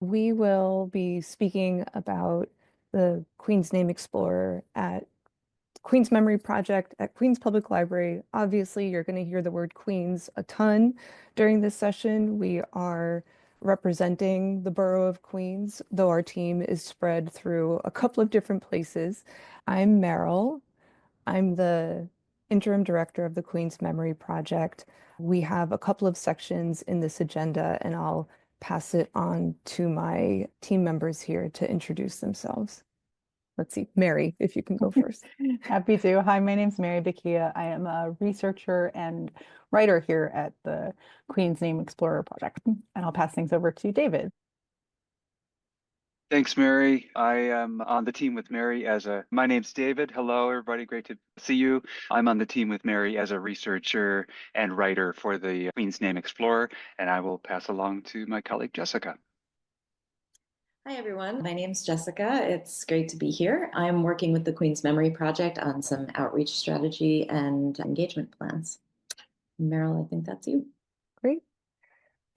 We will be speaking about the Queen's Name Explorer at Queen's Memory Project at Queen's Public Library. Obviously, you're going to hear the word Queens a ton during this session. We are representing the borough of Queens, though our team is spread through a couple of different places. I'm Meral. I'm the interim director of the Queen's Memory Project. We have a couple of sections in this agenda, and I'll pass it on to my team members here to introduce themselves. Let's see, Mary, if you can go first. Happy to. Hi, my name's Mary Bakija. I am a researcher and writer here at the Queen's Name Explorer Project. And I'll pass things over to David. Thanks, Mary. I am on the team with Mary my name's David. Hello, everybody. Great to see you. I'm on the team with Mary as a researcher and writer for the Queen's Name Explorer, and I will pass along to my colleague, Jessica. Hi, everyone. My name's Jessica. It's great to be here. I'm working with the Queen's Memory Project on some outreach strategy and engagement plans. Meryl, I think that's you. Great.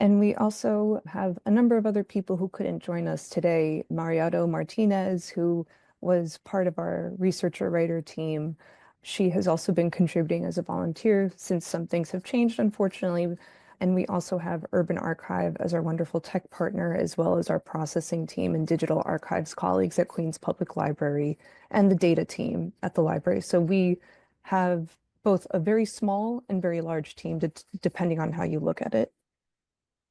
And we also have a number of other people who couldn't join us today. Mariato Martinez, who was part of our researcher writer team. She has also been contributing as a volunteer since some things have changed, unfortunately. And we also have Urban Archive as our wonderful tech partner, as well as our processing team and digital archives colleagues at Queens Public Library and the data team at the library. So we have both a very small and very large team, depending on how you look at it.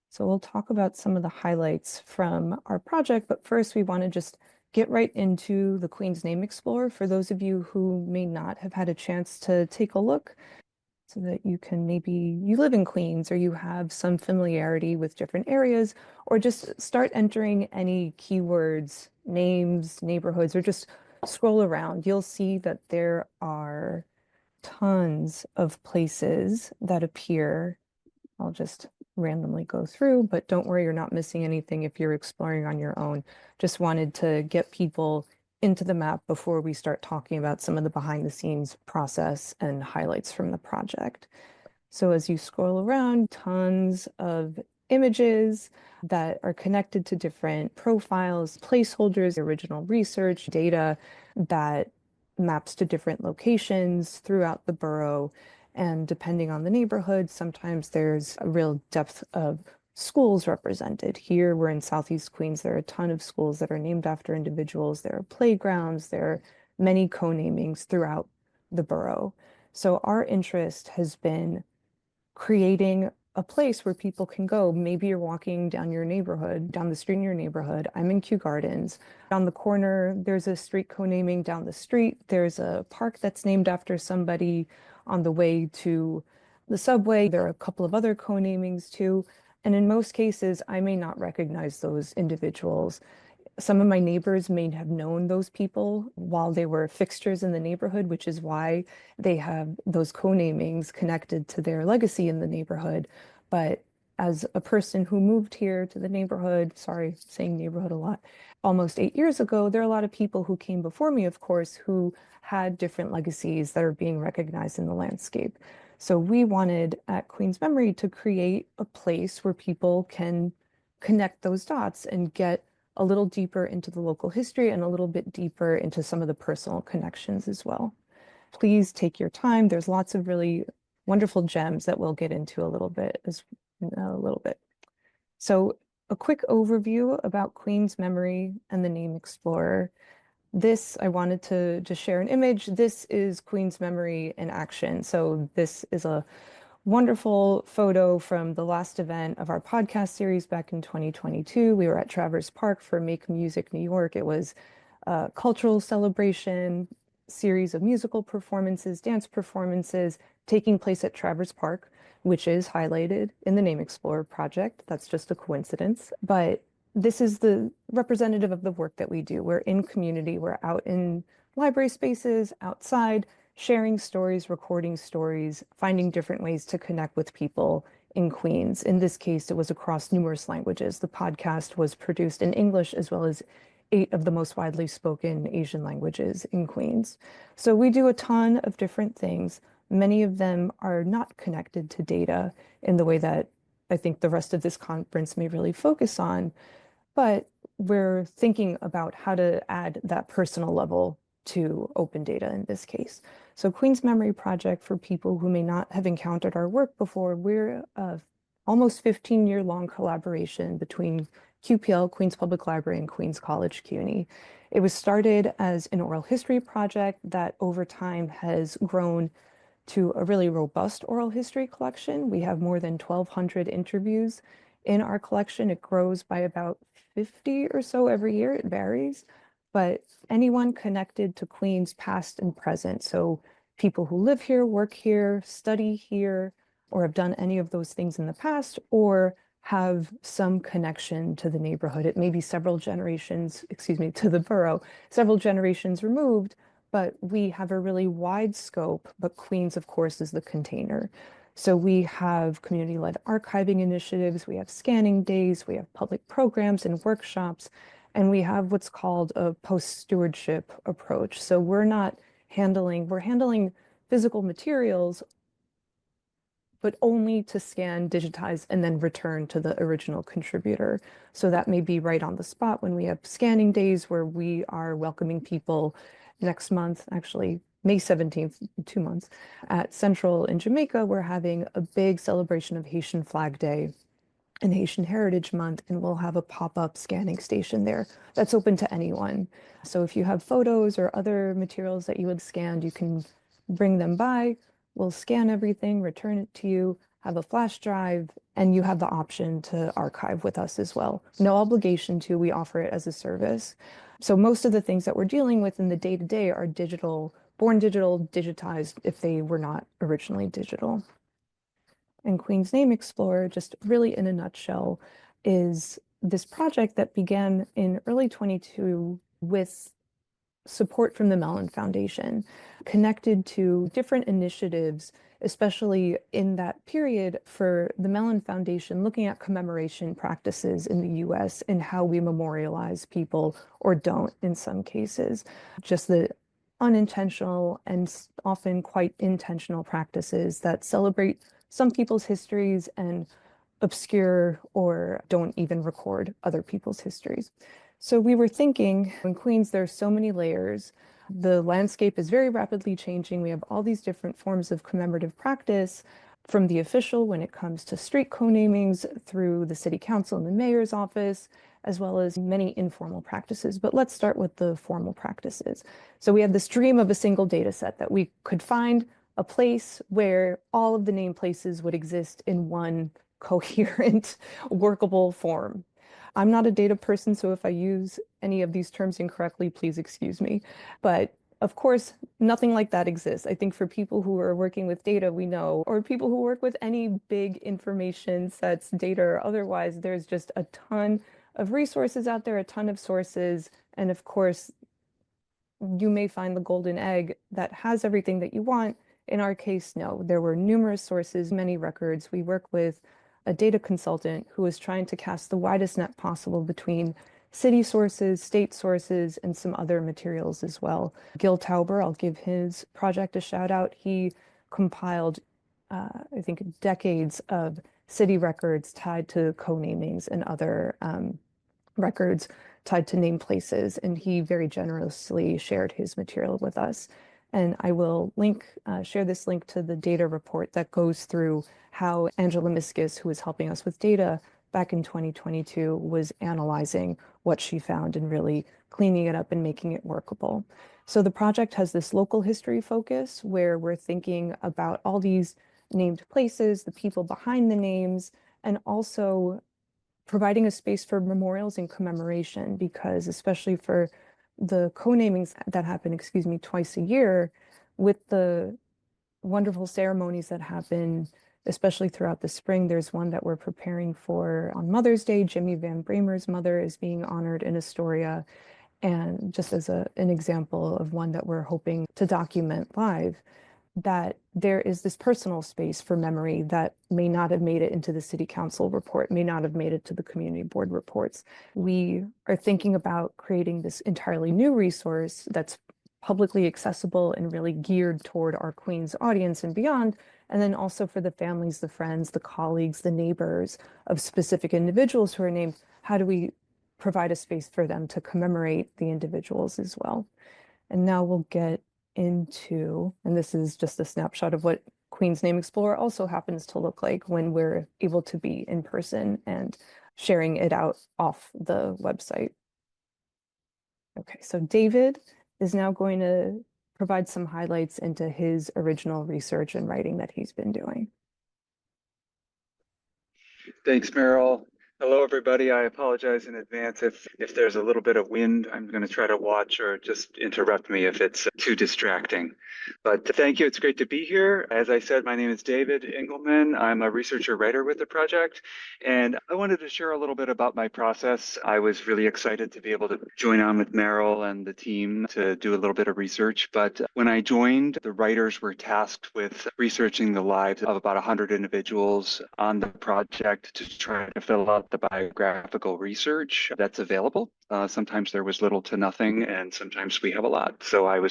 So we'll talk about some of the highlights from our project, but first we want to just get right into the Queen's Name Explorer for those of you who may not have had a chance to take a look, so that you live in Queens or you have some familiarity with different areas, or just start entering any keywords, names, neighborhoods, or just scroll around. You'll see that there are tons of places that appear. I'll just randomly go through, but don't worry, you're not missing anything if you're exploring on your own. Just wanted to get people into the map before we start talking about some of the behind the scenes process and highlights from the project. So as you scroll around, tons of images that are connected to different profiles, placeholders, original research, data that maps to different locations throughout the borough. And depending on the neighborhood, sometimes there's a real depth of schools represented. Here we're in Southeast Queens. There are a ton of schools that are named after individuals. There are playgrounds. There are many co-namings throughout the borough. So our interest has been creating a place where people can go. Maybe you're walking down your neighborhood, down the street in your neighborhood. I'm in Kew Gardens. On the corner, there's a street co-naming down the street. There's a park that's named after somebody on the way to the subway. There are a couple of other co-namings too. And in most cases, I may not recognize those individuals. Some of my neighbors may have known those people while they were fixtures in the neighborhood, which is why they have those co-namings connected to their legacy in the neighborhood. But as a person who moved here to the neighborhood, sorry, saying neighborhood a lot, almost 8 years ago, there are a lot of people who came before me, of course, who had different legacies that are being recognized in the landscape. So we wanted at Queen's Memory to create a place where people can connect those dots and get a little deeper into the local history and a little bit deeper into some of the personal connections as well. Please take your time. There's lots of really wonderful gems that we'll get into a little bit. So a quick overview about Queen's Memory and the Name Explorer. This, I wanted to just share an image. This is Queen's Memory in action. So this is a wonderful photo from the last event of our podcast series back in 2022. We were at Traverse Park for Make Music New York. It was a cultural celebration, series of musical performances, dance performances taking place at Traverse Park, which is highlighted in the Name Explorer project. That's just a coincidence. But this is the representative of the work that we do. We're in community, we're out in library spaces, outside, sharing stories, recording stories, finding different ways to connect with people in Queens. In this case, it was across numerous languages. The podcast was produced in English as well as 8 of the most widely spoken Asian languages in Queens. So we do a ton of different things. Many of them are not connected to data in the way that I think the rest of this conference may really focus on. but we're thinking about how to add that personal level to open data in this case. So Queen's Memory Project, for people who may not have encountered our work before, we're a almost 15-year-long collaboration between QPL, Queens Public Library, and Queens College CUNY. It was started as an oral history project that over time has grown to a really robust oral history collection. We have more than 1,200 interviews in our collection. It grows by about 50 or so every year. It varies, but anyone connected to Queens, past and present. So people who live here, work here, study here, or have done any of those things in the past, or have some connection to the neighborhood. It may be several generations, to the borough, several generations removed, but we have a really wide scope, but Queens, of course, is the container. So we have community-led archiving initiatives, we have scanning days, we have public programs and workshops, and we have what's called a post-stewardship approach. So we're handling physical materials, but only to scan, digitize, and then return to the original contributor. So that may be right on the spot when we have scanning days where we are welcoming people next month, actually May 17th, 2 months, at Central in Jamaica. We're having a big celebration of Haitian Flag Day and Haitian Heritage Month, and we'll have a pop-up scanning station there that's open to anyone. So if you have photos or other materials that you would scan, you can bring them by. We'll scan everything, return it to you, have a flash drive, and you have the option to archive with us as well. No obligation to, we offer it as a service. So most of the things that we're dealing with in the day-to-day are digital, born digital, digitized if they were not originally digital. And Queen's Name Explorer, just really in a nutshell, is this project that began in early 22 with support from the Mellon Foundation, connected to different initiatives, especially in that period for the Mellon Foundation, looking at commemoration practices in the US and how we memorialize people or don't in some cases. Just the unintentional and often quite intentional practices that celebrate some people's histories and obscure or don't even record other people's histories. So we were thinking, in Queens, there's so many layers. The landscape is very rapidly changing. We have all these different forms of commemorative practice, from the official when it comes to street co-namings, through the city council and the mayor's office, as well as many informal practices. But let's start with the formal practices. So we had this dream of a single data set that we could find a place where all of the named places would exist in one coherent, workable form. I'm not a data person, so if I use any of these terms incorrectly, please excuse me. But of course, nothing like that exists. I think for people who are working with data, we know, or people who work with any big information sets, data or otherwise, there's just a ton of resources out there, a ton of sources. And of course, you may find the golden egg that has everything that you want. In our case, no, there were numerous sources, many records. We work with a data consultant who was trying to cast the widest net possible between city sources, state sources, and some other materials as well. Gil Tauber, I'll give his project a shout out. He compiled, I think, decades of city records tied to co-namings and other records tied to named places, and he very generously shared his material with us. And I will share this link to the data report that goes through how Angela Miskus, who was helping us with data back in 2022, was analyzing what she found and really cleaning it up and making it workable. So the project has this local history focus where we're thinking about all these named places, the people behind the names, and also providing a space for memorials and commemoration, because especially for the co-namings that happen, twice a year, with the wonderful ceremonies that happen, especially throughout the spring. There's one that we're preparing for on Mother's Day. Jimmy Van Bramer's mother is being honored in Astoria. And just as an example of one that we're hoping to document live, that there is this personal space for memory that may not have made it into the city council report, may not have made it to the community board reports. We are thinking about creating this entirely new resource that's publicly accessible and really geared toward our Queens audience and beyond. And then also for the families, the friends, the colleagues, the neighbors of specific individuals who are named, how do we provide a space for them to commemorate the individuals as well. And now we'll get into, and this is just a snapshot of what Queen's Name Explorer also happens to look like when we're able to be in person and sharing it out off the website. Okay, so David is now going to provide some highlights into his original research and writing that he's been doing. Thanks, Meryl. Hello, everybody. I apologize in advance if there's a little bit of wind. I'm going to try to watch or just interrupt me if it's too distracting. But thank you. It's great to be here. As I said, my name is David Engelman. I'm a researcher writer with the project, and I wanted to share a little bit about my process. I was really excited to be able to join on with Meryl and the team to do a little bit of research. But when I joined, the writers were tasked with researching the lives of about 100 individuals on the project to try to fill out the biographical research that's available. Sometimes there was little to nothing, and sometimes we have a lot. So I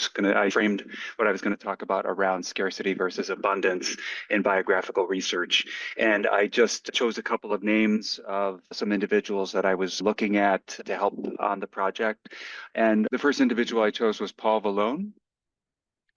framed what I was going to talk about around scarcity versus abundance in biographical research. And I just chose a couple of names of some individuals that I was looking at to help on the project. And the first individual I chose was Paul Vallone.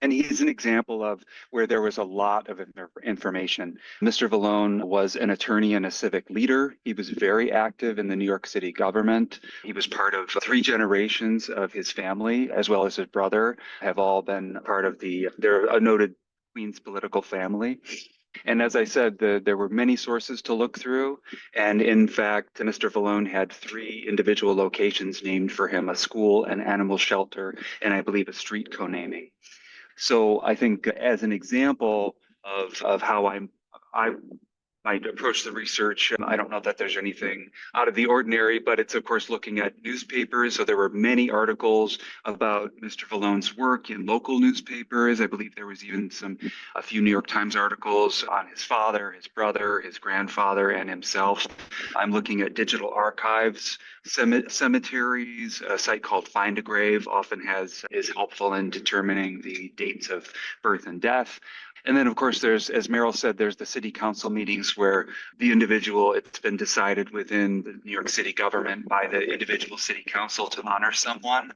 And he's an example of where there was a lot of information. Mr. Vallone was an attorney and a civic leader. He was very active in the New York City government. He was part of 3 generations of his family, as well as his brother, have all been part of they're a noted Queens political family. And as I said, there were many sources to look through. And in fact, Mr. Vallone had 3 individual locations named for him, a school, an animal shelter, and I believe a street co-naming. So I think as an example of how I might approach the research, I don't know that there's anything out of the ordinary, but it's of course looking at newspapers. So there were many articles about Mr. Vallone's work in local newspapers. I believe there was even a few New York Times articles on his father, his brother, his grandfather, and himself. I'm looking at digital archives. Cemeteries, a site called Find a Grave often is helpful in determining the dates of birth and death. And then, of course, as Meryl said, there's the city council meetings where it's been decided within the New York City government by the individual city council to honor someone.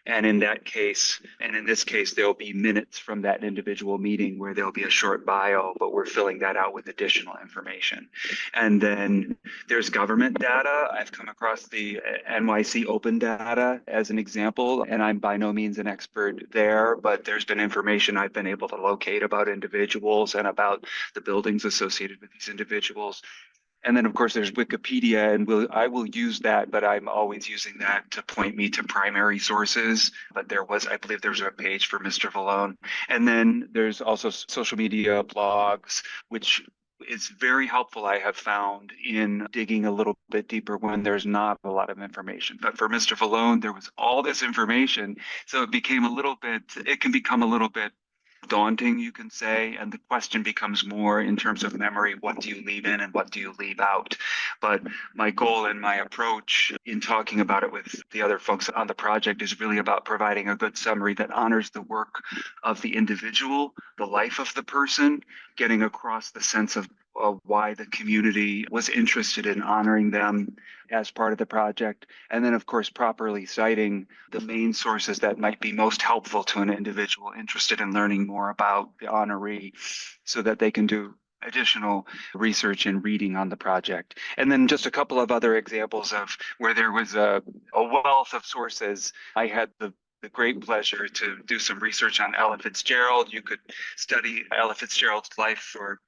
And in this case, there'll be minutes from that individual meeting where there'll be a short bio, but we're filling that out with additional information. And then there's government data. I've come across the NYC Open Data as an example, and I'm by no means an expert there, but there's been information I've been able to locate about individuals and about the buildings associated with these individuals. And then, of course, there's Wikipedia, and I will use that, but I'm always using that to point me to primary sources. But I believe there's a page for Mr. Vallone. And then there's also social media blogs, which is very helpful, I have found, in digging a little bit deeper when there's not a lot of information. But for Mr. Vallone, there was all this information, so it can become a little bit daunting, you can say, and the question becomes more in terms of memory, what do you leave in and what do you leave out? But my goal and my approach in talking about it with the other folks on the project is really about providing a good summary that honors the work of the individual, the life of the person, getting across the sense of why the community was interested in honoring them as part of the project. And then, of course, properly citing the main sources that might be most helpful to an individual interested in learning more about the honoree so that they can do additional research and reading on the project. And then just a couple of other examples of where there was a wealth of sources. I had the great pleasure to do some research on Ella Fitzgerald. You could study Ella Fitzgerald's life for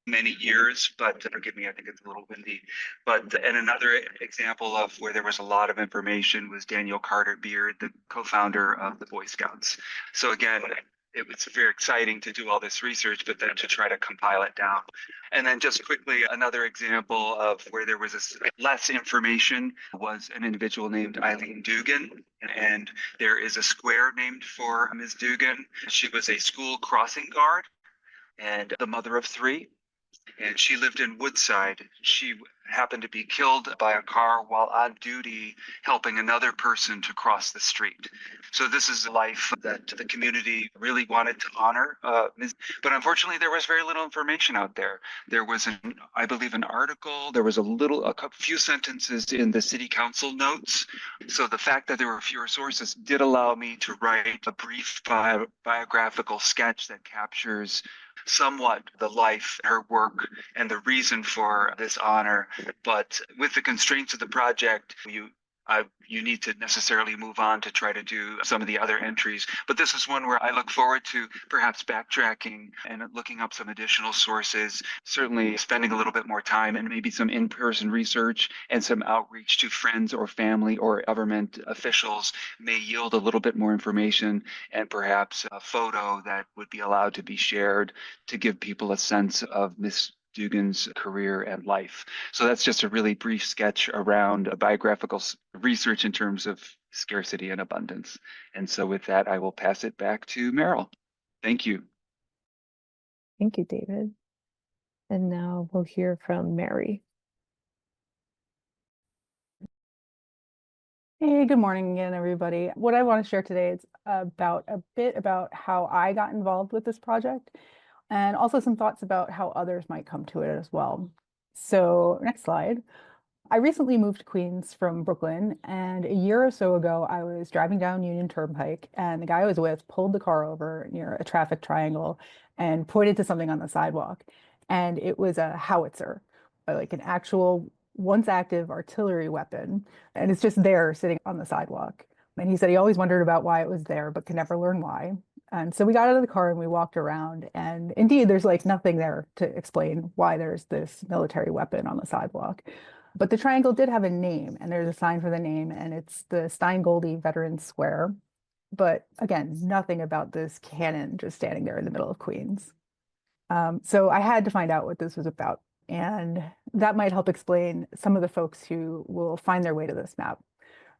many years, but forgive me, I think it's a little windy. And another example of where there was a lot of information was Daniel Carter Beard, the co-founder of the Boy Scouts. So again, it was very exciting to do all this research, but then to try to compile it down. And then just quickly, another example of where there was less information was an individual named Eileen Dugan. And there is a square named for Ms. Dugan. She was a school crossing guard and the mother of 3. And she lived in Woodside. She happened to be killed by a car while on duty helping another person to cross the street. So this is a life that the community really wanted to honor. But unfortunately, there was very little information out there. There was, I believe, an article. There was a few sentences in the city council notes. So the fact that there were fewer sources did allow me to write a brief biographical sketch that captures somewhat the life, her work, and the reason for this honor. But with the constraints of the project, you need to necessarily move on to try to do some of the other entries. But this is one where I look forward to perhaps backtracking and looking up some additional sources, certainly spending a little bit more time and maybe some in-person research and some outreach to friends or family or government officials may yield a little bit more information and perhaps a photo that would be allowed to be shared to give people a sense of Miss Dugan's career and life. So that's just a really brief sketch around a biographical research in terms of scarcity and abundance. And so with that, I will pass it back to Meryl. Thank you. Thank you, David. And now we'll hear from Mary. Hey, good morning again, everybody. What I want to share today is a bit about how I got involved with this project, and also some thoughts about how others might come to it as well. So next slide. I recently moved to Queens from Brooklyn, and a year or so ago, I was driving down Union Turnpike, and the guy I was with pulled the car over near a traffic triangle and pointed to something on the sidewalk. And it was a howitzer, like an actual once active artillery weapon. And it's just there sitting on the sidewalk. And he said he always wondered about why it was there, but could never learn why. And so we got out of the car and we walked around, and indeed, there's like nothing there to explain why there's this military weapon on the sidewalk. But the triangle did have a name, and there's a sign for the name, and it's the Stein-Goldie Veterans Square. But again, nothing about this cannon just standing there in the middle of Queens. So I had to find out what this was about, and that might help explain some of the folks who will find their way to this map.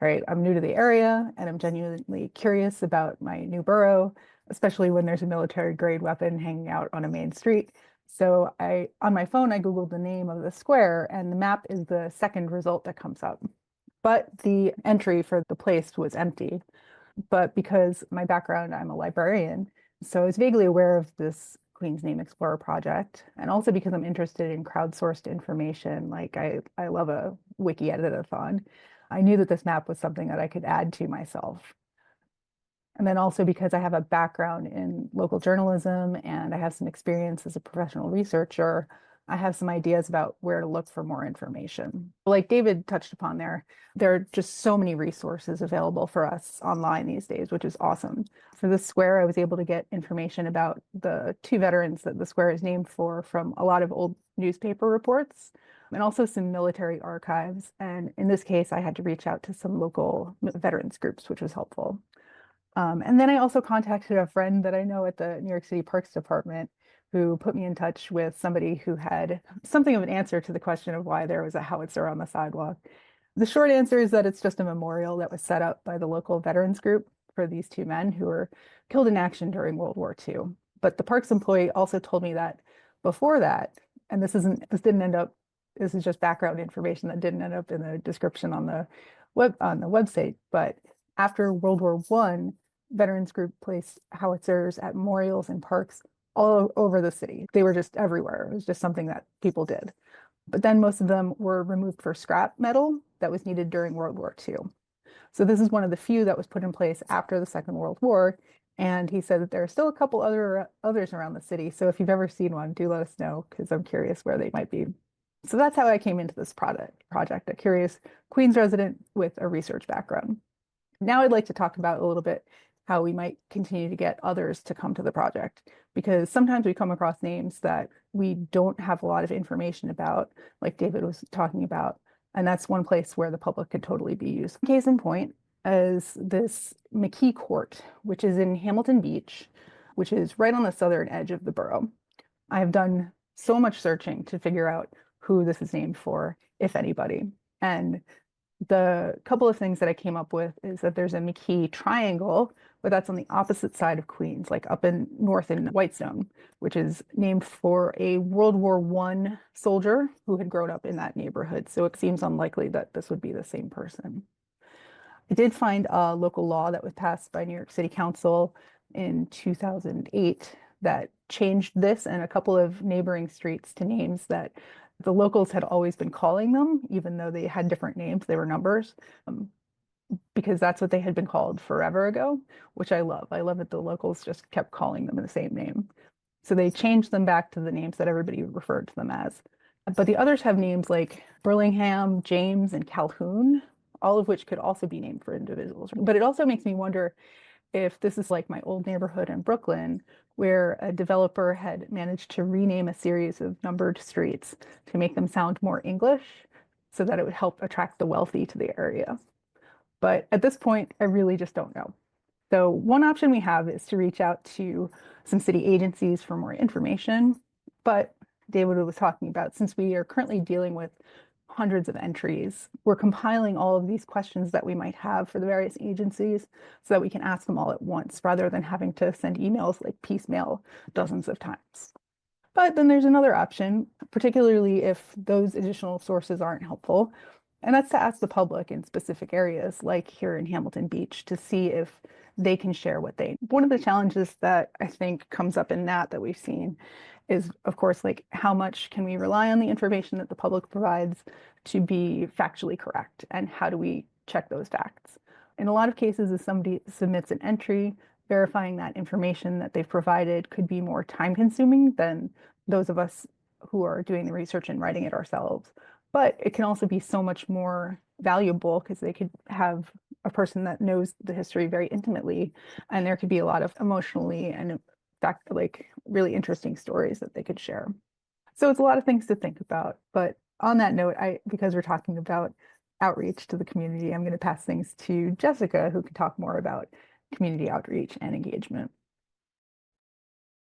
Right, I'm new to the area, and I'm genuinely curious about my new borough, especially when there's a military grade weapon hanging out on a main street. So on my phone, I Googled the name of the square, and the map is the second result that comes up. But the entry for the place was empty. But because my background, I'm a librarian, so I was vaguely aware of this Queens Name Explorer project. And also because I'm interested in crowdsourced information, like I love a wiki editathon, I knew that this map was something that I could add to myself. And then also because I have a background in local journalism and I have some experience as a professional researcher, I have some ideas about where to look for more information. Like David touched upon there are just so many resources available for us online these days, which is awesome. For this square, I was able to get information about the two veterans that the square is named for from a lot of old newspaper reports, and also some military archives. And in this case, I had to reach out to some local veterans groups, which was helpful. And then I also contacted a friend that I know at the New York City Parks Department who put me in touch with somebody who had something of an answer to the question of why there was a howitzer on the sidewalk. The short answer is that it's just a memorial that was set up by the local veterans group for these two men who were killed in action during World War II. But the parks employee also told me that before that, and this is just background information that didn't end up in the description on the website, but after World War I, veterans group placed howitzers at memorials and parks all over the city. They were just everywhere. It was just something that people did. But then most of them were removed for scrap metal that was needed during World War II. So this is one of the few that was put in place after the Second World War. And he said that there are still a couple others around the city. So if you've ever seen one, do let us know, because I'm curious where they might be. So that's how I came into this project, a curious Queens resident with a research background. Now I'd like to talk about a little bit how we might continue to get others to come to the project, because sometimes we come across names that we don't have a lot of information about, like David was talking about, and that's one place where the public could totally be used. Case in point is this McKee Court, which is in Hamilton Beach, which is right on the southern edge of the borough. I have done so much searching to figure out who this is named for, if anybody. And the couple of things that I came up with is that there's a McKee triangle, but that's on the opposite side of Queens, like up in north in Whitestone, which is named for a World War I soldier who had grown up in that neighborhood. So it seems unlikely that this would be the same person. I did find a local law that was passed by New York City Council in 2008 that changed this and a couple of neighboring streets to names that the locals had always been calling them, even though they had different names, they were numbers, because that's what they had been called forever ago, which I love. I love that the locals just kept calling them the same name. So they changed them back to the names that everybody referred to them as. But the others have names like Burlingham, James, and Calhoun, all of which could also be named for individuals. But it also makes me wonder if this is like my old neighborhood in Brooklyn, where a developer had managed to rename a series of numbered streets to make them sound more English so that it would help attract the wealthy to the area. But at this point, I really just don't know. So one option we have is to reach out to some city agencies for more information. But David was talking about, since we are currently dealing with hundreds of entries, we're compiling all of these questions that we might have for the various agencies so that we can ask them all at once rather than having to send emails like piecemeal dozens of times. But then there's another option, particularly if those additional sources aren't helpful, and that's to ask the public in specific areas like here in Hamilton Beach to see if they can share what they. One of the challenges that I think comes up in that we've seen is, of course, like how much can we rely on the information that the public provides to be factually correct, and how do we check those facts? In a lot of cases, if somebody submits an entry, verifying that information that they've provided could be more time consuming than those of us who are doing the research and writing it ourselves. But it can also be so much more valuable because they could have a person that knows the history very intimately, and there could be a lot of emotionally and in fact, like really interesting stories that they could share. So it's a lot of things to think about. But on that note, because we're talking about outreach to the community, I'm going to pass things to Jessica, who can talk more about community outreach and engagement.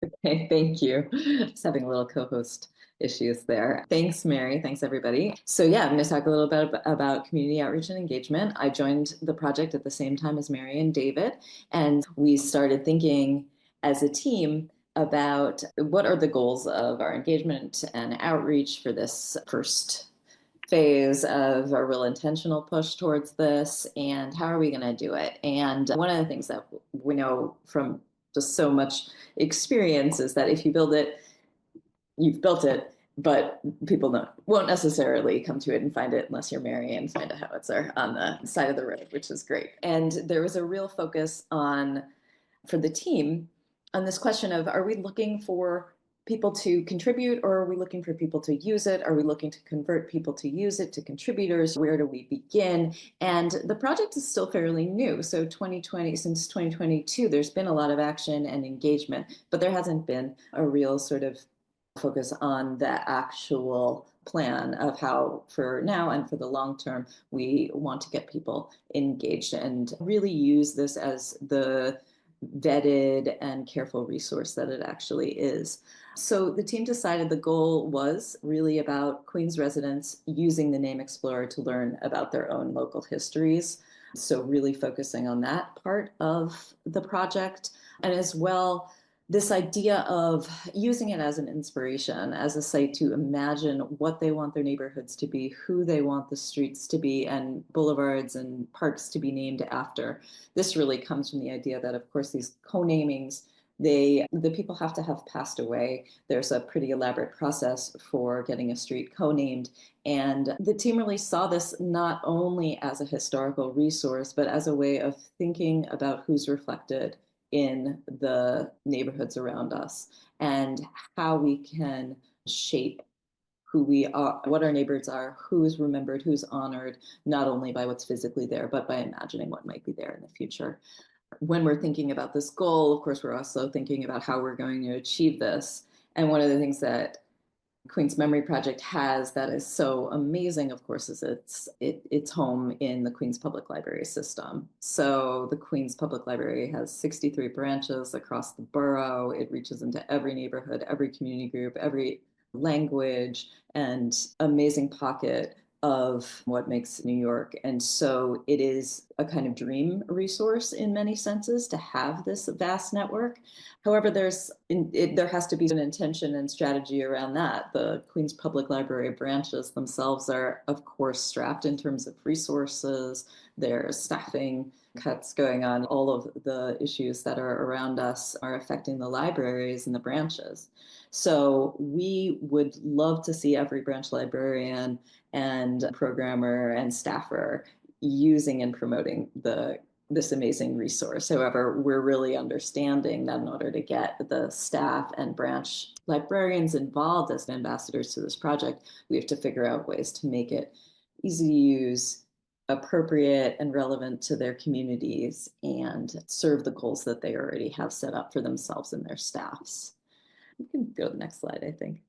Okay, thank you. Just having a little co-host issues there. Thanks, Mary. Thanks, everybody. So yeah, I'm going to talk a little bit about community outreach and engagement. I joined the project at the same time as Mary and David, and we started thinking as a team about what are the goals of our engagement and outreach for this first phase of a real intentional push towards this, and how are we going to do it? And one of the things that we know from just so much experience is that if you build it, you've built it, but people won't necessarily come to it and find it unless you're Mary and find a howitzer on the side of the road, which is great. And there was a real focus for the team on this question of, are we looking for people to contribute, or are we looking for people to use it? Are we looking to convert people to use it to contributors? Where do we begin? And the project is still fairly new. So since 2022, there's been a lot of action and engagement, but there hasn't been a real sort of focus on the actual plan of how, for now and for the long term, we want to get people engaged and really use this as the vetted and careful resource that it actually is. So the team decided the goal was really about Queens residents using the Name Explorer to learn about their own local histories. So really focusing on that part of the project, and as well, this idea of using it as an inspiration, as a site to imagine what they want their neighborhoods to be, who they want the streets to be, and boulevards and parks to be named after. This really comes from the idea that, of course, these co-namings, the people have to have passed away. There's a pretty elaborate process for getting a street co-named. And the team really saw this not only as a historical resource, but as a way of thinking about who's reflected in the neighborhoods around us and how we can shape who we are, what our neighbors are, who's remembered, who's honored, not only by what's physically there, but by imagining what might be there in the future. When we're thinking about this goal, of course, we're also thinking about how we're going to achieve this. And one of the things that Queens Memory Project has that is so amazing, of course, is its home in the Queens Public Library system. So the Queens Public Library has 63 branches across the borough. It reaches into every neighborhood, every community group, every language, and amazing pocket of what makes New York. And so it is a kind of dream resource in many senses to have this vast network. However, there has to be an intention and strategy around that. The Queens Public Library branches themselves are, of course, strapped in terms of resources. There's staffing cuts going on. All of the issues that are around us are affecting the libraries and the branches. So we would love to see every branch librarian and programmer and staffer using and promoting this amazing resource. However, we're really understanding that in order to get the staff and branch librarians involved as ambassadors to this project, we have to figure out ways to make it easy to use, appropriate and relevant to their communities, and serve the goals that they already have set up for themselves and their staffs. You can go to the next slide, I think.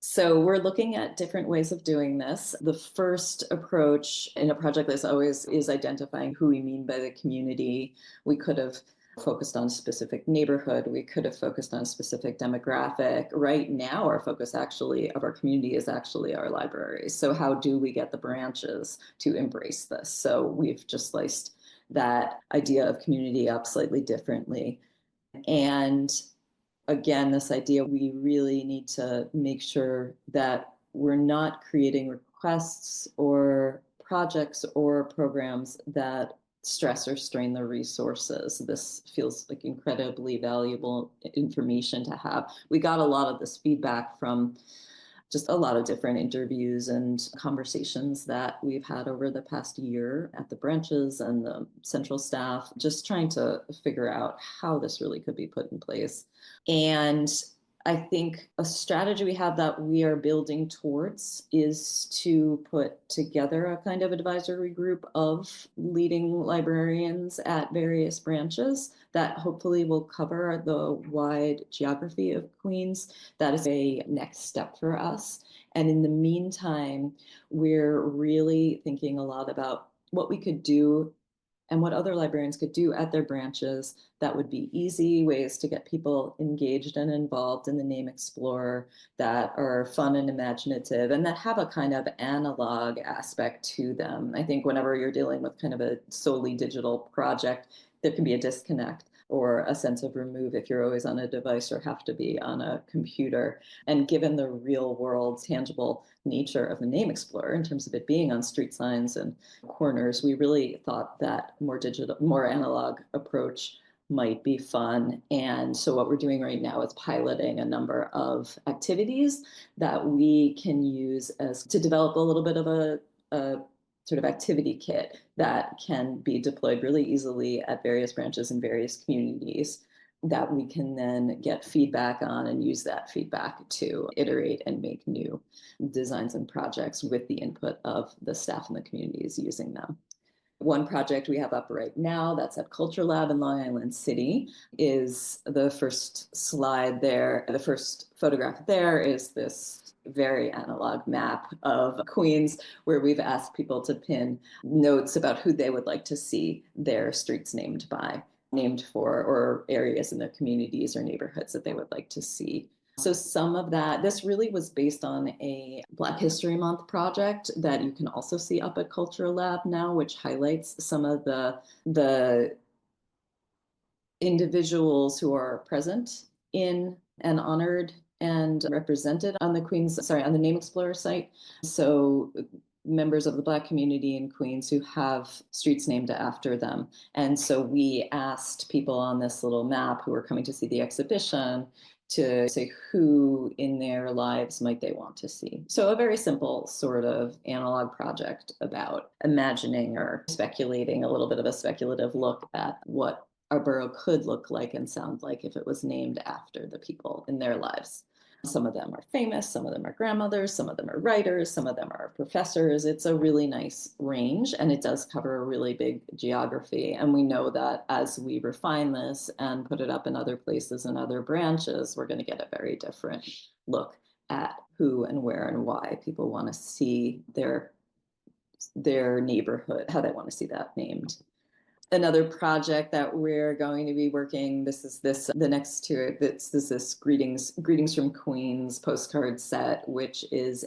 So we're looking at different ways of doing this. The first approach in a project like this always is identifying who we mean by the community. We could have focused on a specific neighborhood. We could have focused on a specific demographic. Right now, our focus actually of our community is actually our libraries. So how do we get the branches to embrace this? So we've just sliced that idea of community up slightly differently. And again, this idea, we really need to make sure that we're not creating requests or projects or programs that stress or strain the resources. This feels like incredibly valuable information to have. We got a lot of this feedback from just a lot of different interviews and conversations that we've had over the past year at the branches and the central staff, just trying to figure out how this really could be put in place. And I think a strategy we have that we are building towards is to put together a kind of advisory group of leading librarians at various branches that hopefully will cover the wide geography of Queens. That is a next step for us. And in the meantime, we're really thinking a lot about what we could do and what other librarians could do at their branches that would be easy ways to get people engaged and involved in the Name Explorer, that are fun and imaginative, and that have a kind of analog aspect to them. I think whenever you're dealing with kind of a solely digital project, there can be a disconnect or a sense of remove if you're always on a device or have to be on a computer. And given the real world tangible nature of the Name Explorer in terms of it being on street signs and corners, we really thought that more digital, more analog approach might be fun. And so what we're doing right now is piloting a number of activities that we can use as to develop a little bit of a sort of activity kit that can be deployed really easily at various branches and various communities that we can then get feedback on and use that feedback to iterate and make new designs and projects with the input of the staff and the communities using them. One project we have up right now that's at Culture Lab in Long Island City is the first slide there. The first photograph there is this very analog map of Queens where we've asked people to pin notes about who they would like to see their streets named for, or areas in their communities or neighborhoods that they would like to see. So some of that, this really was based on a Black History Month project that you can also see up at Culture Lab now, which highlights some of the individuals who are present in and honored and represented on the Name Explorer site. So members of the Black community in Queens who have streets named after them. And so we asked people on this little map who were coming to see the exhibition to say who in their lives might they want to see. So a very simple sort of analog project about imagining or speculating, a little bit of a speculative look at what our borough could look like and sound like if it was named after the people in their lives. Some of them are famous, some of them are grandmothers, some of them are writers, some of them are professors. It's a really nice range, and it does cover a really big geography. And we know that as we refine this and put it up in other places and other branches, we're going to get a very different look at who and where and why people want to see their neighborhood, how they want to see that named. Another project that we're going to be working, the next to it, this greetings from Queens postcard set, which is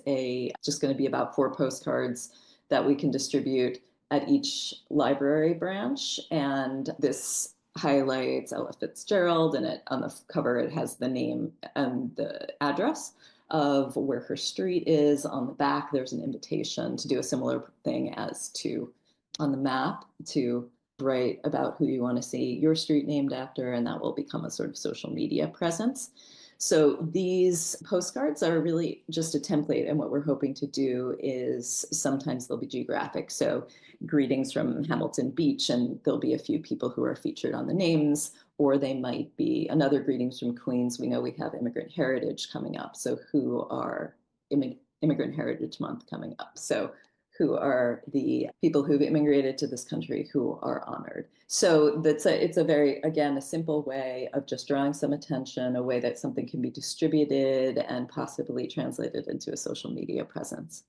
just going to be about 4 postcards that we can distribute at each library branch. And this highlights Ella Fitzgerald, and on the cover it has the name and the address of where her street is. On the back there's an invitation to do a similar thing as to on the map, to write about who you want to see your street named after, and that will become a sort of social media presence. So these postcards are really just a template, and what we're hoping to do is sometimes they'll be geographic. So greetings from Hamilton Beach, and there'll be a few people who are featured on the names, or they might be another greetings from Queens. We know we have Immigrant Heritage coming up, so who are Immigrant Heritage Month coming up. So who are the people who've immigrated to this country who are honored. So it's a very, again, a simple way of just drawing some attention, a way that something can be distributed and possibly translated into a social media presence.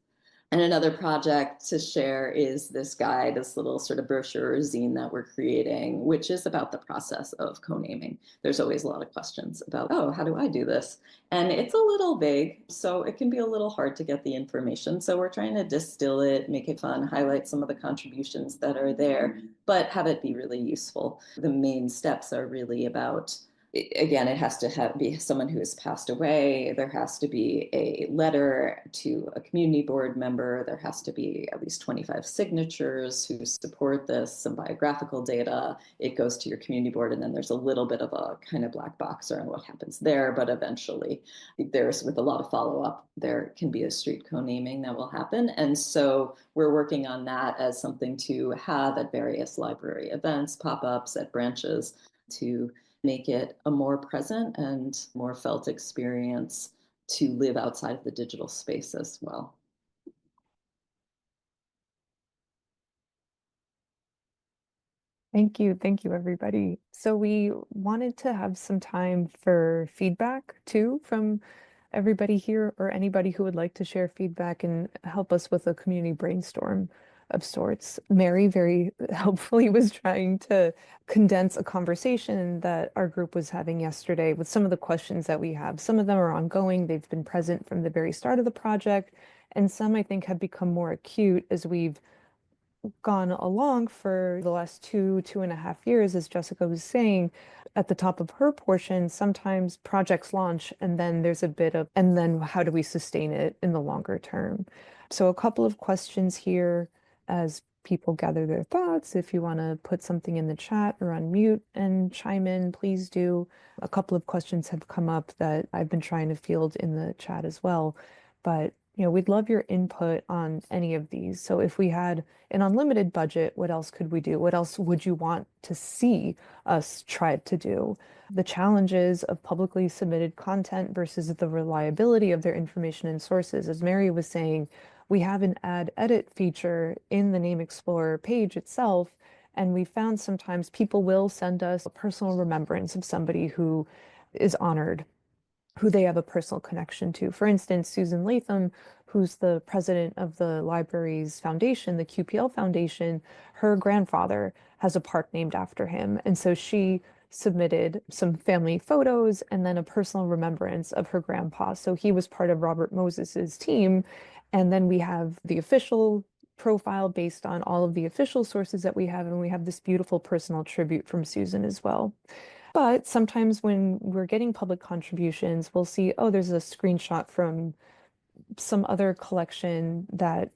And another project to share is this guide, this little sort of brochure or zine that we're creating, which is about the process of co-naming. There's always a lot of questions about, oh, how do I do this? And it's a little vague, so it can be a little hard to get the information. So we're trying to distill it, make it fun, highlight some of the contributions that are there, but have it be really useful. The main steps are really about, again, it has to be someone who has passed away. There has to be a letter to a community board member. There has to be at least 25 signatures who support this, some biographical data. It goes to your community board, and then there's a little bit of a kind of black box around what happens there. But eventually, with a lot of follow-up, there can be a street co-naming that will happen. And so we're working on that as something to have at various library events, pop-ups at branches, to make it a more present and more felt experience to live outside of the digital space as well. Thank you, everybody. So we wanted to have some time for feedback too from everybody here, or anybody who would like to share feedback and help us with a community brainstorm of sorts. Mary very helpfully was trying to condense a conversation that our group was having yesterday with some of the questions that we have. Some of them are ongoing. They've been present from the very start of the project, and some I think have become more acute as we've gone along for the last 2.5 years, as Jessica was saying at the top of her portion. Sometimes projects launch and then there's a bit of, and then how do we sustain it in the longer term? So a couple of questions here as people gather their thoughts. If you want to put something in the chat or unmute and chime in, please do. A couple of questions have come up that I've been trying to field in the chat as well. But we'd love your input on any of these. So if we had an unlimited budget, what else could we do? What else would you want to see us try to do? The challenges of publicly submitted content versus the reliability of their information and sources. As Mary was saying, we have an add edit feature in the Name Explorer page itself, and we found sometimes people will send us a personal remembrance of somebody who is honored, who they have a personal connection to. For instance, Susan Latham, who's the president of the library's foundation, the QPL Foundation, her grandfather has a park named after him. And so she submitted some family photos and then a personal remembrance of her grandpa. So he was part of Robert Moses's team. And then we have the official profile based on all of the official sources that we have, and we have this beautiful personal tribute from Susan as well. But sometimes when we're getting public contributions, we'll see, oh, there's a screenshot from some other collection that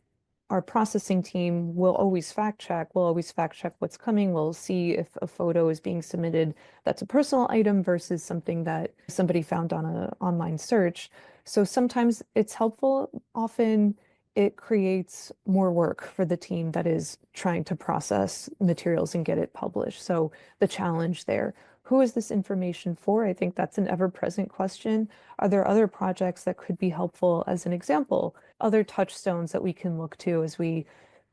our processing team will always fact check. We'll always fact check what's coming. We'll see if a photo is being submitted that's a personal item versus something that somebody found on an online search. So sometimes it's helpful. Often it creates more work for the team that is trying to process materials and get it published. So the challenge there. Who is this information for? I think that's an ever-present question. Are there other projects that could be helpful as an example? Other touchstones that we can look to as we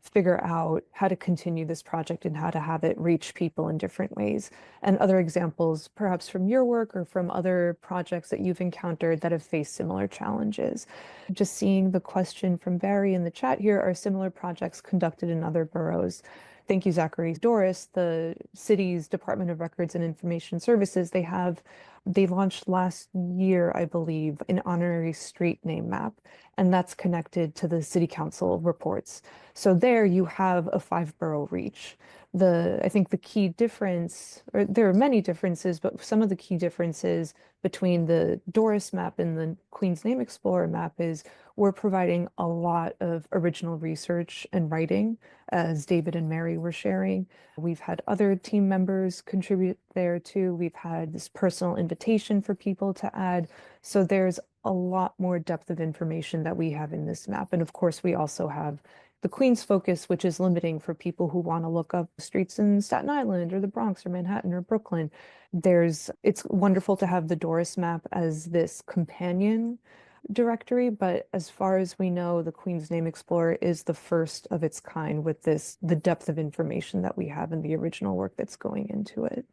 figure out how to continue this project and how to have it reach people in different ways. And other examples, perhaps from your work or from other projects that you've encountered that have faced similar challenges. Just seeing the question from Barry in the chat here, are similar projects conducted in other boroughs? Thank you, Zachary. Doris, the city's Department of Records and Information Services, they launched last year, I believe, an honorary street name map, and that's connected to the city council reports. So there you have a 5-borough reach. I think the key difference, or there are many differences, but some of the key differences between the Doris map and the Queen's Name Explorer map is we're providing a lot of original research and writing, as David and Mary were sharing. We've had other team members contribute there too. We've had this personal invitation for people to add. So there's a lot more depth of information that we have in this map. And of course, we also have the Queen's focus, which is limiting for people who want to look up streets in Staten Island or the Bronx or Manhattan or Brooklyn. It's wonderful to have the Doris map as this companion directory, but as far as we know, the Queen's Name Explorer is the first of its kind with the depth of information that we have in the original work that's going into it.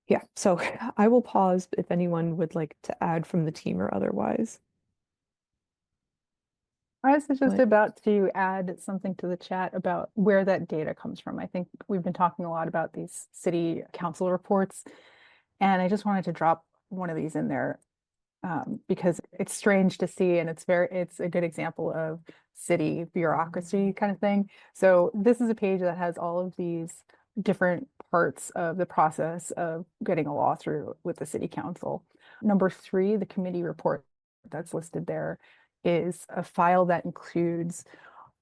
Yeah, so I will pause if anyone would like to add from the team or otherwise. I was just about to add something to the chat about where that data comes from. I think we've been talking a lot about these city council reports, and I just wanted to drop one of these in there because it's strange to see, and it's a good example of city bureaucracy kind of thing. So this is a page that has all of these different parts of the process of getting a law through with the city council. Number 3, the committee report that's listed there is a file that includes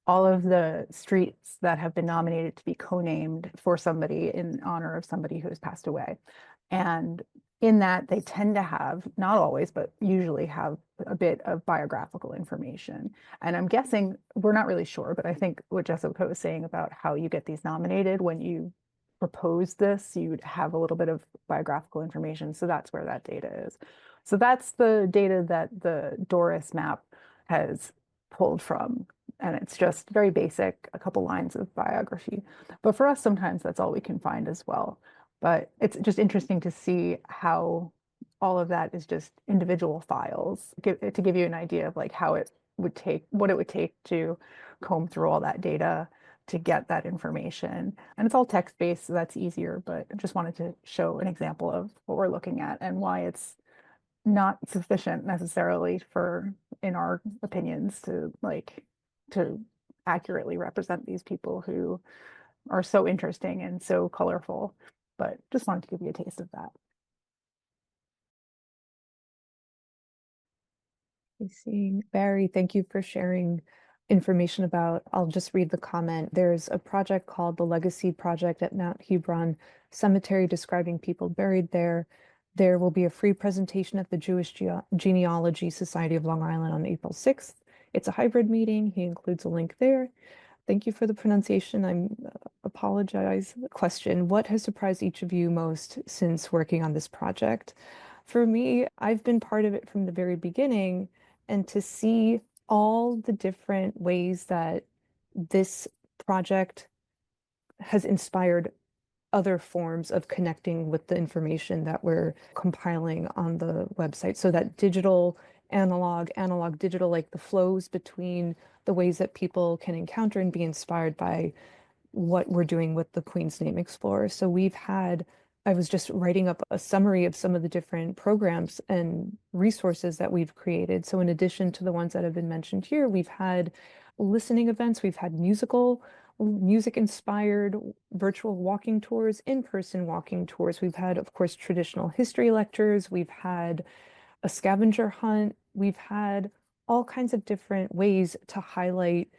all of the streets that have been nominated to be co-named for somebody in honor of somebody who has passed away. And in that, they tend to have, not always, but usually have a bit of biographical information. And I'm guessing, we're not really sure, but I think what Jessica was saying about how you get these nominated, when you propose this, you'd have a little bit of biographical information. So that's where that data is. So that's the data that the Doris map has pulled from. And it's just very basic, a couple lines of biography. But for us, sometimes that's all we can find as well. But it's just interesting to see how all of that is just individual files, to give you an idea of like how it would take, what it would take to comb through all that data to get that information. And it's all text-based, so that's easier, but I just wanted to show an example of what we're looking at and why it's not sufficient necessarily for, in our opinions, to accurately represent these people who are so interesting and so colorful. But just wanted to give you a taste of that. I see. Barry, thank you for sharing information about, I'll just read the comment. There's a project called the Legacy Project at Mount Hebron Cemetery describing people buried there. There will be a free presentation at the Jewish Genealogy Society of Long Island on April 6th. It's a hybrid meeting. He includes a link there. Thank you for the pronunciation. I apologize. Question: what has surprised each of you most since working on this project? For me, I've been part of it from the very beginning, and to see all the different ways that this project has inspired other forms of connecting with the information that we're compiling on the website. So that digital, analog, analog, digital, like the flows between the ways that people can encounter and be inspired by what we're doing with the Queen's Name Explorer. So I was just writing up a summary of some of the different programs and resources that we've created. So in addition to the ones that have been mentioned here, we've had listening events, we've had music-inspired virtual walking tours, in-person walking tours. We've had, of course, traditional history lectures. We've had a scavenger hunt. We've had all kinds of different ways to highlight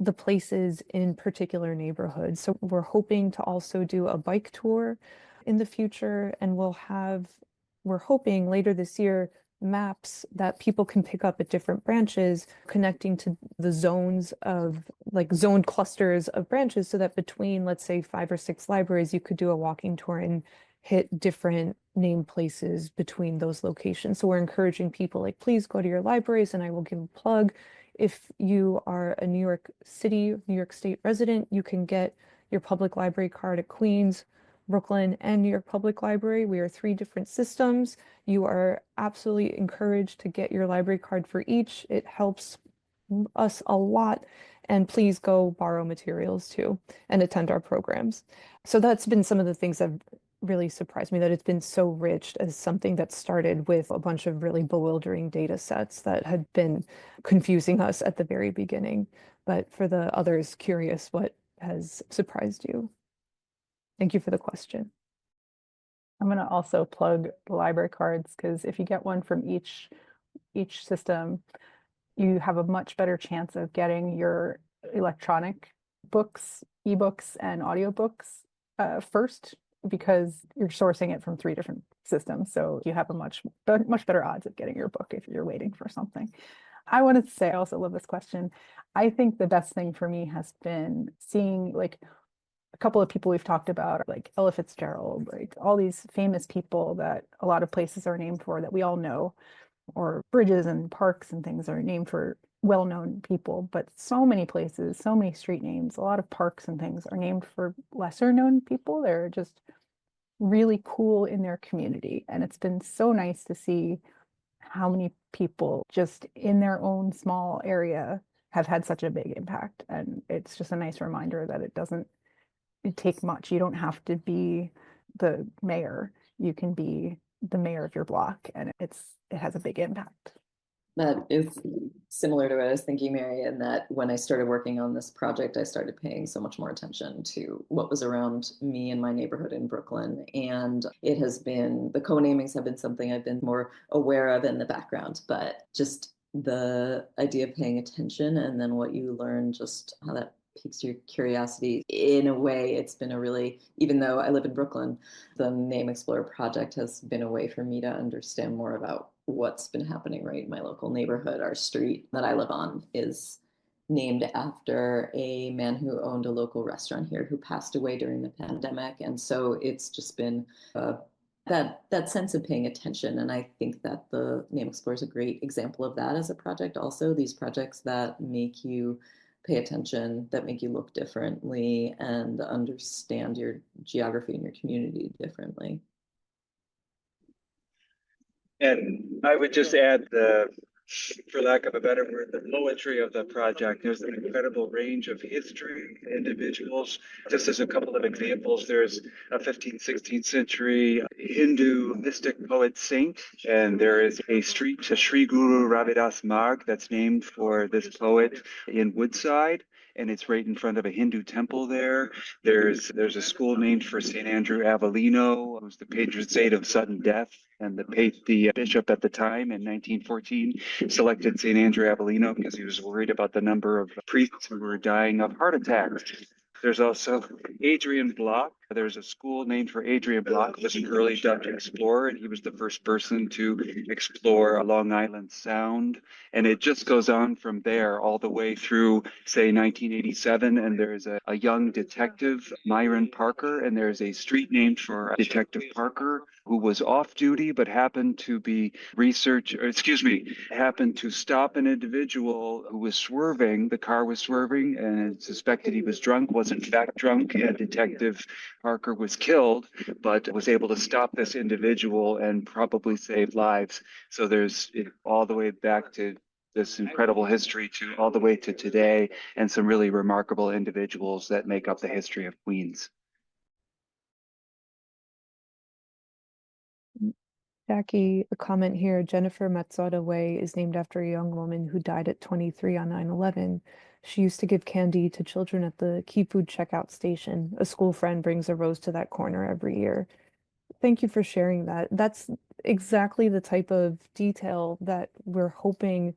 the places in particular neighborhoods. So we're hoping to also do a bike tour in the future, and we're hoping later this year, maps that people can pick up at different branches, connecting to the zones of zoned clusters of branches, so that between, let's say, 5 or 6 libraries, you could do a walking tour and hit different named places between those locations. So we're encouraging people, please go to your libraries, and I will give a plug. If you are a New York City, New York State resident, you can get your public library card at Queens, Brooklyn, and New York Public Library. We are 3 different systems. You are absolutely encouraged to get your library card for each. It helps us a lot. And please go borrow materials too and attend our programs. So that's been some of the things that really surprised me, that it's been so rich as something that started with a bunch of really bewildering data sets that had been confusing us at the very beginning. But for the others curious, what has surprised you? Thank you for the question. I'm going to also plug the library cards, because if you get one from each system, you have a much better chance of getting your electronic books, ebooks, and audiobooks first, because you're sourcing it from 3 different systems. So you have a much better odds of getting your book if you're waiting for something. I wanted to say, I also love this question. I think the best thing for me has been seeing, like, a couple of people we've talked about, like Ella Fitzgerald, like all these famous people that a lot of places are named for that we all know, or bridges and parks and things are named for well-known people. But so many places, so many street names, a lot of parks and things are named for lesser known people. They're just really cool in their community. And it's been so nice to see how many people just in their own small area have had such a big impact. And it's just a nice reminder that it doesn't take much. You don't have to be the mayor. You can be the mayor of your block, and it has a big impact. That is similar to what I was thinking, Mary, in that when I started working on this project, I started paying so much more attention to what was around me and my neighborhood in Brooklyn. And it has been, the co-namings have been something I've been more aware of in the background, but just the idea of paying attention and then what you learn, just how that piques your curiosity. In a way, it's been a really, even though I live in Brooklyn, the Name Explorer project has been a way for me to understand more about what's been happening right in my local neighborhood. Our street that I live on is named after a man who owned a local restaurant here who passed away during the pandemic. And so it's just been that sense of paying attention. And I think that the Name Explorer is a great example of that as a project. Also, these projects that make you pay attention, that make you look differently and understand your geography and your community differently. And I would just add for lack of a better word, the poetry of the project. There's an incredible range of history, individuals. Just as a couple of examples, there's a 15th, 16th century Hindu mystic poet saint, and there is a street to Sri Guru Ravidas Marg that's named for this poet in Woodside. And it's right in front of a Hindu temple there. There's a school named for St. Andrew Avellino, who's the patron saint of sudden death. And the bishop at the time in 1914 selected St. Andrew Avellino because he was worried about the number of priests who were dying of heart attacks. There's also Adrian Block. There's a school named for Adrian Block, who was an early Dutch explorer, and he was the first person to explore Long Island Sound. And it just goes on from there all the way through, say, 1987. And there's a young detective, Myron Parker, and there's a street named for Detective Parker, who was off duty but happened to stop an individual who was swerving. The car was swerving and suspected he was drunk, was in fact drunk, and Detective Parker was killed, but was able to stop this individual and probably save lives. So there's all the way back to this incredible history to all the way to today, and some really remarkable individuals that make up the history of Queens. Jackie, a comment here. Jennifer Mazzotta Way is named after a young woman who died at 23 on 9/11. She used to give candy to children at the Key Food checkout station. A school friend brings a rose to that corner every year. Thank you for sharing that. That's exactly the type of detail that we're hoping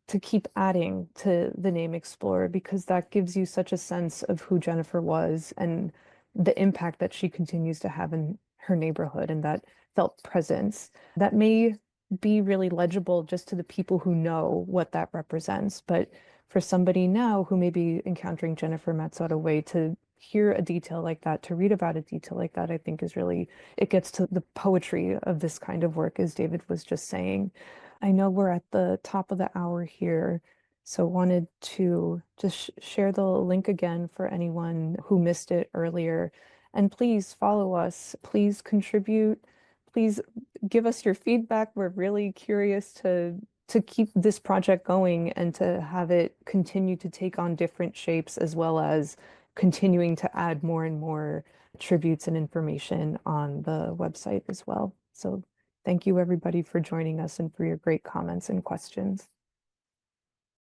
to keep adding to the Name Explorer, because that gives you such a sense of who Jennifer was and the impact that she continues to have in her neighborhood, and that felt presence that may be really legible just to the people who know what that represents. But for somebody now who may be encountering Jennifer Mazzotta Way, to hear a detail like that, to read about a detail like that, I think is really, it gets to the poetry of this kind of work, as David was just saying. I know we're at the top of the hour here, so wanted to just share the link again for anyone who missed it earlier. And please follow us, please contribute, please give us your feedback. We're really curious to to keep this project going and to have it continue to take on different shapes, as well as continuing to add more and more tributes and information on the website as well. So thank you everybody for joining us and for your great comments and questions.